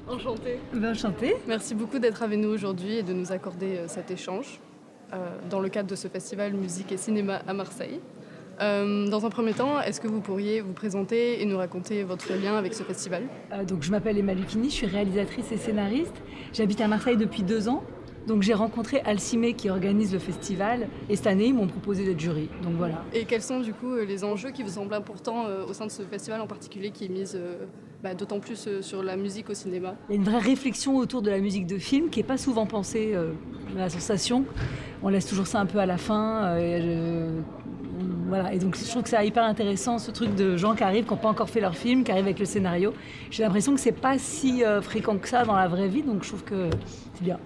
Enchantée. Enchantée. Merci beaucoup d'être avec nous aujourd'hui et de nous accorder cet échange dans le cadre de ce festival Musique et Cinéma à Marseille. Dans un premier temps, est-ce que vous pourriez vous présenter et nous raconter votre lien avec ce festival ? Donc, je m'appelle Emma Lucchini, je suis réalisatrice et scénariste. J'habite à Marseille depuis 2 ans. Donc j'ai rencontré Alcimé qui organise le festival et cette année ils m'ont proposé d'être jury. Donc voilà. Et quels sont du coup les enjeux qui vous semblent importants au sein de ce festival en particulier qui est mise d'autant plus sur la musique au cinéma ? Il y a une vraie réflexion autour de la musique de film qui n'est pas souvent pensée dans la sensation. On laisse toujours ça un peu à la fin. Voilà. Et donc je trouve que c'est hyper intéressant ce truc de gens qui arrivent, qui n'ont pas encore fait leur film, qui arrivent avec le scénario. J'ai l'impression que c'est pas si fréquent que ça dans la vraie vie, donc je trouve que c'est bien.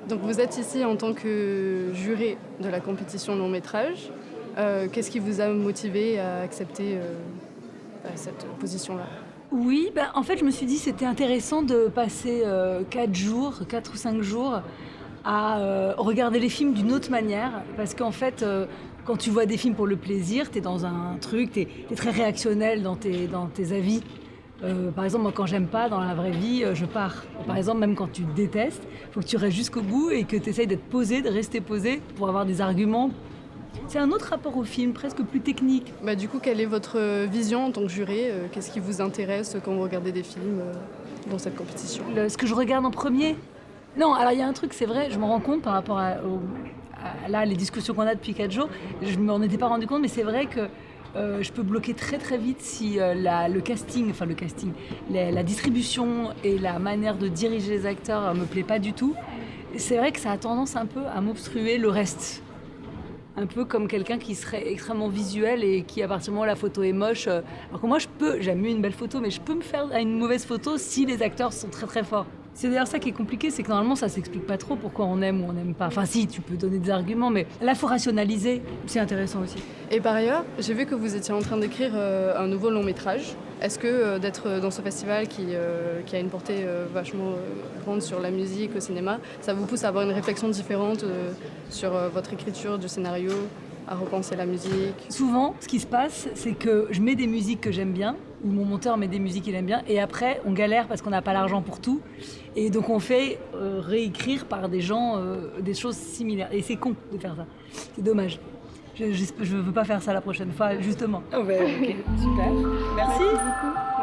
Donc vous êtes ici en tant que juré de la compétition long métrage. Qu'est-ce qui vous a motivé à accepter cette position-là ? Oui, en fait je me suis dit que c'était intéressant de passer 4 ou 5 jours à regarder les films d'une autre manière. Parce qu'en fait, quand tu vois des films pour le plaisir, t'es dans un truc, t'es très réactionnel dans tes avis. Par exemple, moi, quand j'aime pas dans la vraie vie, je pars. Par exemple, même quand tu détestes, il faut que tu restes jusqu'au bout et que tu essayes d'être posé, de rester posé pour avoir des arguments. C'est un autre rapport au film, presque plus technique. Du coup, quelle est votre vision en tant que juré ? Qu'est-ce qui vous intéresse quand vous regardez des films dans cette compétition ? Ce que je regarde en premier ? Non, alors il y a un truc, c'est vrai, je me rends compte par rapport à là, les discussions qu'on a depuis 4 jours, je ne m'en étais pas rendu compte, mais c'est vrai que je peux bloquer très très vite si le casting, la distribution et la manière de diriger les acteurs me plaît pas du tout. C'est vrai que ça a tendance un peu à m'obstruer le reste. Un peu comme quelqu'un qui serait extrêmement visuel et qui, à partir du moment où la photo est moche... alors que moi, j'aime mieux une belle photo, mais je peux me faire à une mauvaise photo si les acteurs sont très très forts. C'est d'ailleurs ça qui est compliqué, c'est que normalement ça s'explique pas trop pourquoi on aime ou on n'aime pas. Enfin si, tu peux donner des arguments, mais là il faut rationaliser, c'est intéressant aussi. Et par ailleurs, j'ai vu que vous étiez en train d'écrire un nouveau long métrage. Est-ce que d'être dans ce festival qui a une portée vachement grande sur la musique, au cinéma, ça vous pousse à avoir une réflexion différente sur votre écriture du scénario, à repenser la musique ? Souvent, ce qui se passe, c'est que je mets des musiques que j'aime bien, ou mon monteur met des musiques qu'il aime bien, et après on galère parce qu'on n'a pas l'argent pour tout, et donc on fait réécrire par des gens des choses similaires, et c'est con de faire ça, c'est dommage. Je veux pas faire ça la prochaine fois, justement. Ok, super. Merci Beaucoup.